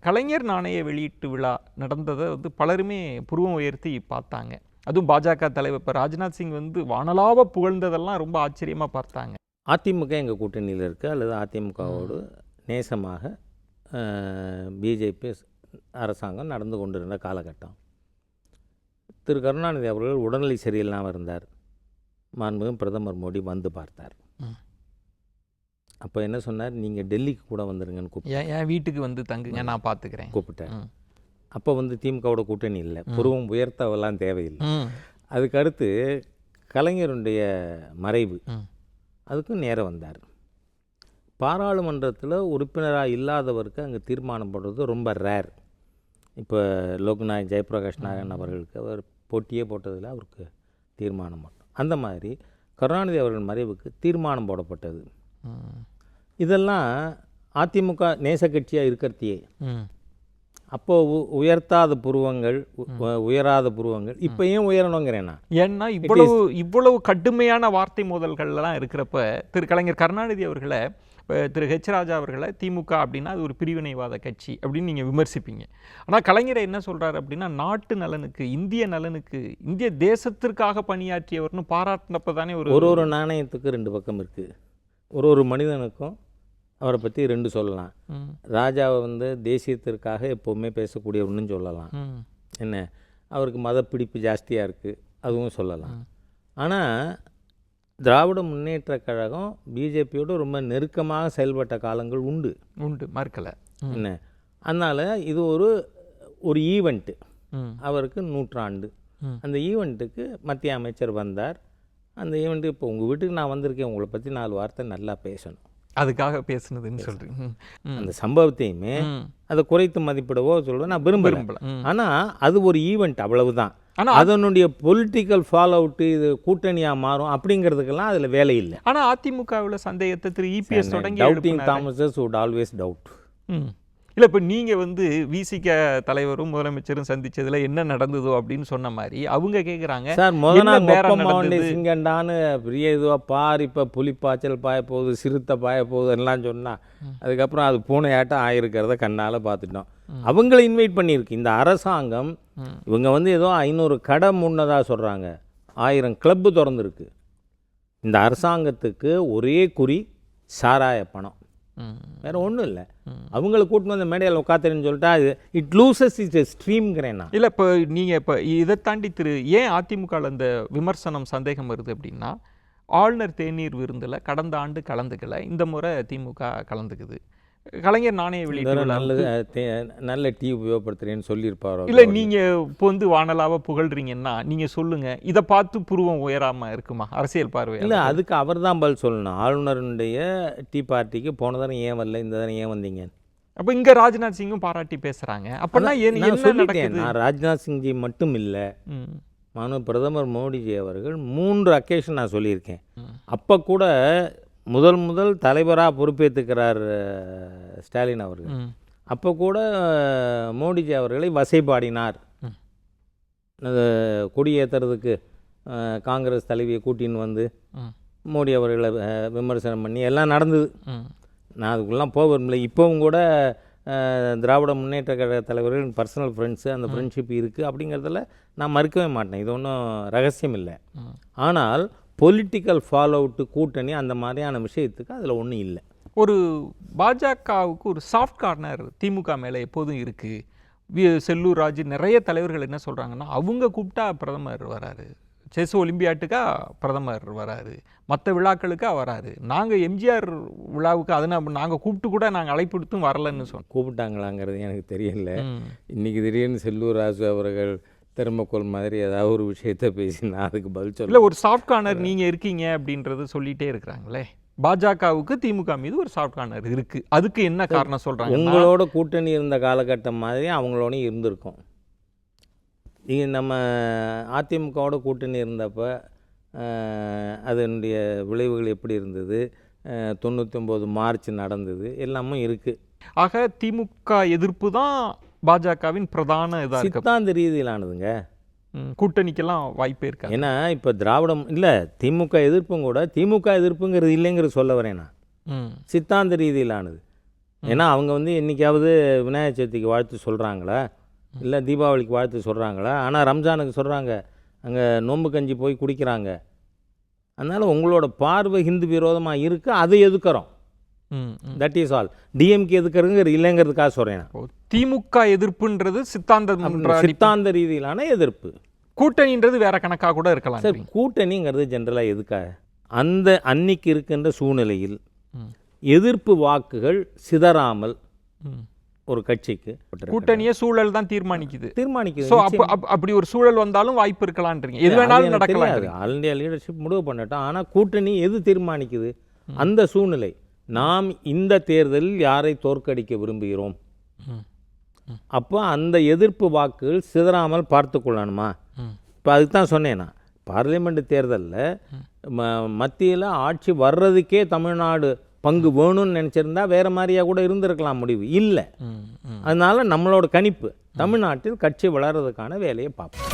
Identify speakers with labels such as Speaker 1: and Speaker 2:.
Speaker 1: கலைஞர் நாணய வெளியீட்டு விழா நடந்ததை பலருமே புருவம் உயர்த்தி பார்த்தாங்க. அதுவும் பாஜக தலைவர் இப்போ ராஜ்நாத் சிங் வானலாவ புகழ்ந்ததெல்லாம் ரொம்ப ஆச்சரியமாக பார்த்தாங்க.
Speaker 2: அதிமுக எங்கள் கூட்டணியில் இருக்குது, அல்லது அதிமுகவோடு நேசமாக பிஜேபி அரசாங்கம் நடந்து கொண்டிருந்த காலகட்டம். திரு கருணாநிதி அவர்கள் உடல்நிலை சரியில்லாமல் இருந்தார். மாண்புமிகு பிரதமர் மோடி வந்து பார்த்தார். அப்போ என்ன சொன்னார், நீங்கள் டெல்லிக்கு கூட வந்துடுங்கன்னு கூப்பிட்டேன்.
Speaker 1: என் வீட்டுக்கு தங்குங்க, நான் பார்த்துக்கிறேன்
Speaker 2: கூப்பிட்டேன். அப்போ திமுகவோட கூட்டணி இல்லை, புருவம் உயர்த்தவெல்லாம் தேவையில்லை. அதுக்கு அடுத்து கலைஞருடைய மறைவு, அதுக்கும் நேரம் வந்தார். பாராளுமன்றத்தில் உறுப்பினராக இல்லாதவருக்கு அங்கே தீர்மானம் போடுறது ரொம்ப ரேர். இப்போ லோக்நாயக் ஜெயபிரகாஷ் நாராயணன் அவர்களுக்கு அவர் போட்டியே போட்டதில் அவருக்கு தீர்மானம் போட்டோம். அந்த மாதிரி கருணாநிதி அவர்கள் மறைவுக்கு தீர்மானம் போடப்பட்டது. இதெல்லாம் அதிமுக நேச கட்சியாக இருக்கிறதையே அப்போது உயர்த்தாத புருவங்கள், உயராத புருவங்கள் இப்போ ஏன் உயரணுங்கிறேன்னா,
Speaker 1: ஏன்னா இவ்வளவு கடுமையான வார்த்தை மோதல்கள்லாம் இருக்கிறப்ப திரு கலைஞர் கருணாநிதி அவர்களை, திரு ஹெச் ராஜா அவர்களை திமுக அப்படின்னா அது ஒரு பிரிவினைவாத கட்சி அப்படின்னு நீங்கள் விமர்சிப்பீங்க. ஆனால் கலைஞரை என்ன சொல்கிறார் அப்படின்னா, நாட்டு நலனுக்கு, இந்திய நலனுக்கு, இந்திய தேசத்திற்காக பணியாற்றியவர்னு பாராட்டினப்ப தானே
Speaker 2: ஒரு நாணயத்துக்கு ரெண்டு பக்கம் இருக்குது. ஒரு மனிதனுக்கும் அவரை பற்றி ரெண்டு சொல்லலாம். ராஜாவை தேசியத்திற்காக எப்போவுமே பேசக்கூடியவர்னு சொல்லலாம். என்ன, அவருக்கு மதப்பிடிப்பு ஜாஸ்தியாக இருக்குது, அதுவும் சொல்லலாம். ஆனால் திராவிட முன்னேற்ற கழகம் பிஜேபியோடு ரொம்ப நெருக்கமாக செயல்பட்ட காலங்கள் உண்டு,
Speaker 1: மறுக்கலை.
Speaker 2: என்ன, அதனால் இது ஒரு ஈவெண்ட்டு, அவருக்கு 100 ஆண்டு. அந்த ஈவெண்ட்டுக்கு மத்திய அமைச்சர் வந்தார். அந்த ஈவெண்ட்டு இப்போ உங்கள் வீட்டுக்கு நான் வந்திருக்கேன், உங்களை பற்றி 4 வார்த்தை நல்லா பேசணும், அதுக்காக
Speaker 1: பேசுனதுன்னு சொல்கிறீங்க.
Speaker 2: அந்த சம்பவத்தையுமே அதை குறைத்து மதிப்பிடவோ சொல்ல நான் விரும்பல. ஆனால் அது ஒரு ஈவெண்ட், அவ்வளவுதான். ஆனால் அதனுடைய பொலிட்டிக்கல் ஃபாலோ அவுட்டு இது கூட்டணியாக மாறும் அப்படிங்கிறதுக்கெல்லாம் அதில் வேலை இல்லை.
Speaker 1: ஆனால் அதிமுகவில் சந்தேகத்தை திரு இபிஎஸ் தொடங்கி
Speaker 2: டவுட்டிங் தாமஸஸ் வுட் ஆல்வேஸ் டவுட்.
Speaker 1: இல்லை, இப்போ நீங்கள் விசிக தலைவரும் முதலமைச்சரும் சந்திச்சதில் என்ன நடந்ததோ அப்படின்னு சொன்ன மாதிரி அவங்க கேட்குறாங்க,
Speaker 2: சார் முதல்ல சிங்கண்டான்னு பெரிய இதுவாக பார், இப்போ புலிப்பாய்ச்சல் பாய போகுது, சிறுத்தை பாய போகுது எல்லாம் சொன்னால் அதுக்கப்புறம் அது பூனையாட்டம் ஆயிருக்கிறத கண்ணால் பார்த்துட்டோம். அவங்கள இன்வைட் பண்ணியிருக்கு இந்த அரசாங்கம். இவங்க ஏதோ 500 கடை முன்னதாக சொல்கிறாங்க, 1000 கிளப்பு திறந்துருக்கு. இந்த அரசாங்கத்துக்கு ஒரே குறி சாராய பணம், வேறு ஒன்றும் இல்லை. அவங்கள கூட்டின்னு வந்து மேடையில் உட்காத்துன்னு சொல்லிட்டா இட் லூசஸ் இட் ஸ்ட்ரீம்ங்கிறேன்னா.
Speaker 1: இல்லை, இப்போ நீங்கள் இப்போ இதை தாண்டி ஏன் அதிமுகவில் அந்த விமர்சனம் சந்தேகம் வருது அப்படின்னா, ஆளுநர் தேநீர் விருந்தில் கடந்த ஆண்டு கலந்துக்கலை, இந்த முறை திமுக கலந்துக்குது. கலைஞர் நாணய வெளியீட்டு
Speaker 2: நல்ல டீ உபயோகப்படுத்துறேன்னு சொல்லியிருப்பாரோ.
Speaker 1: இல்லை, நீங்கள் இப்போ வானலாவ புகழ்றீங்கன்னா நீங்கள் சொல்லுங்கள், இதை பார்த்து புருவம் உயராமல் இருக்குமா அரசியல் பார்வை?
Speaker 2: இல்லை, அதுக்கு அவர் தான் பதில் சொல்லணும். ஆளுநருடைய டீ பார்ட்டிக்கு போன தரம் ஏன் வரல, இந்த தரம் ஏன் வந்தீங்க?
Speaker 1: அப்போ இங்கே ராஜ்நாத் சிங்கும் பாராட்டி பேசுகிறாங்க. அப்படின்னா
Speaker 2: நான் ராஜ்நாத் சிங்ஜி மட்டும் இல்லை, பிரதமர் மோடிஜி அவர்கள் 3 அக்கேஷன் நான் சொல்லியிருக்கேன். அப்போ கூட முதல் தலைவராக பொறுப்பேற்றுக்கிறார் ஸ்டாலின் அவர்கள். அப்போ கூட மோடிஜி அவர்களை வசைபாடினார். கொடியேற்றுறதுக்கு காங்கிரஸ் தலைவியை கூட்டின்னு மோடி அவர்களை விமர்சனம் பண்ணி எல்லாம் நடந்தது. நான் அதுக்குள்ளலாம் போக விரும்பல. இப்போவும் கூட திராவிட முன்னேற்ற கழக தலைவர்கள் பர்சனல் ஃப்ரெண்ட்ஸு, அந்த ஃப்ரெண்ட்ஷிப் இருக்குது அப்படிங்கிறதுல நான் மறுக்கவே மாட்டேன். இது ஒன்றும் ரகசியம் இல்லை. ஆனால் பொலிட்டிக்கல் ஃபாலோ அவுட்டு, கூட்டணி, அந்த மாதிரியான விஷயத்துக்கு அதில் ஒன்றும் இல்லை.
Speaker 1: ஒரு பாஜகவுக்கு ஒரு சாஃப்ட் கார்னர் திமுக மேலே எப்போதும் இருக்குது. செல்லூர் ராஜு நிறைய தலைவர்கள் என்ன சொல்கிறாங்கன்னா, அவங்க கூப்பிட்டா பிரதமர் வராரு, செஸ் ஒலிம்பியாட்டுக்கா பிரதமர் வராரு, மற்ற விழாக்களுக்கா வராரு, நாங்கள் எம்ஜிஆர் விழாவுக்கு அதனால் நாங்கள் கூப்பிட்டு கூட நாங்கள் அழைப்பிடுத்தும் வரலன்னு சொன்னோம்.
Speaker 2: கூப்பிட்டாங்களாங்கிறது எனக்கு தெரியல. இன்றைக்கி திடீர்னு செல்லூர் ராஜு அவர்கள் தெர்மோகோல் மாதிரி ஏதாவது ஒரு விஷயத்த பேசினா அதுக்கு பதில் சொல்ல.
Speaker 1: இல்லை, ஒரு சாஃப்ட் கார்னர் நீங்கள் இருக்கீங்க அப்படின்றது சொல்லிகிட்டே இருக்கிறாங்களே. பாஜகவுக்கு திமுக மீது ஒரு சாஃப்ட் கார்னர் இருக்குது. அதுக்கு என்ன காரணம் சொல்கிறாங்க?
Speaker 2: உங்களோட கூட்டணி இருந்த காலகட்டம் மாதிரி அவங்களோட இருந்திருக்கும். நீங்கள் நம்ம அதிமுகவோட கூட்டணி இருந்தப்போ அதனுடைய விளைவுகள் எப்படி இருந்தது, 99 மார்ச் நடந்தது, எல்லாமே இருக்குது.
Speaker 1: ஆக திமுக எதிர்ப்பு தான் பாஜகவின் பிரதான இதாக
Speaker 2: சித்தாந்த ரீதியிலானதுங்க.
Speaker 1: கூட்டணிக்கெல்லாம் வாய்ப்பே இருக்கா?
Speaker 2: ஏன்னா இப்போ திராவிடம் இல்லை, திமுக எதிர்ப்பும் கூட திமுக எதிர்ப்புங்கிறது இல்லைங்கிறது சொல்ல வரேன் நான். சித்தாந்த ரீதியிலானது. ஏன்னா அவங்க வந்து என்றைக்காவது விநாயகர் சதுர்த்திக்கு வாழ்த்து சொல்கிறாங்களா, இல்லை தீபாவளிக்கு வாழ்த்து சொல்கிறாங்களா? ஆனால் ரம்ஜானுக்கு சொல்கிறாங்க, அங்கே நோன்பு கஞ்சி போய் குடிக்கிறாங்க. அதனால் உங்களோட பார்வை ஹிந்து விரோதமாக இருக்குது, அதை எதுக்குறோம். That is all. டிஎம்கே எதுக்குறதுங்க இல்லைங்கிறதுக்காக சொல்கிறேன்.
Speaker 1: திமுக எதிர்ப்புன்றது
Speaker 2: சித்தாந்த ரீதியிலான எதிர்ப்பு.
Speaker 1: கூட்டணின்றது வேற கணக்காக கூட இருக்கலாம்
Speaker 2: சார். கூட்டணிங்கிறது ஜென்ரலாக எதுக்காக? அந்த அன்னைக்கு இருக்கின்ற சூழ்நிலையில் எதிர்ப்பு வாக்குகள் சிதறாமல் ஒரு கட்சிக்கு
Speaker 1: கூட்டணியே சூழல் தான் தீர்மானிக்குது.
Speaker 2: ஸோ
Speaker 1: அப்படி ஒரு சூழல் வந்தாலும் வாய்ப்பு இருக்கலான்றீங்க. எது வேணாலும் நடக்கலாம்.
Speaker 2: ஆல் இந்தியா லீடர்ஷிப் முடிவு பண்ணட்டும். ஆனால் கூட்டணி எது தீர்மானிக்குது? அந்த சூழ்நிலை. நாம் இந்த தேர்தலில் யாரை தோற்கடிக்க விரும்புகிறோம், அப்போ அந்த எதிர்ப்பு வாக்குகள் சிதறாமல் பார்த்து கொள்ளணுமா? இப்போ அதுக்கு தான் சொன்னேன்னா, பார்லிமெண்ட் தேர்தலில் மத்தியில் ஆட்சி வர்றதுக்கே தமிழ்நாடு பங்கு வேணும்னு நினச்சிருந்தா வேறு மாதிரியாக கூட இருந்திருக்கலாம். முடிவு இல்லை. அதனால் நம்மளோட கணிப்பு தமிழ்நாட்டில் கட்சி வளர்கிறதுக்கான வேலையை பார்ப்போம்.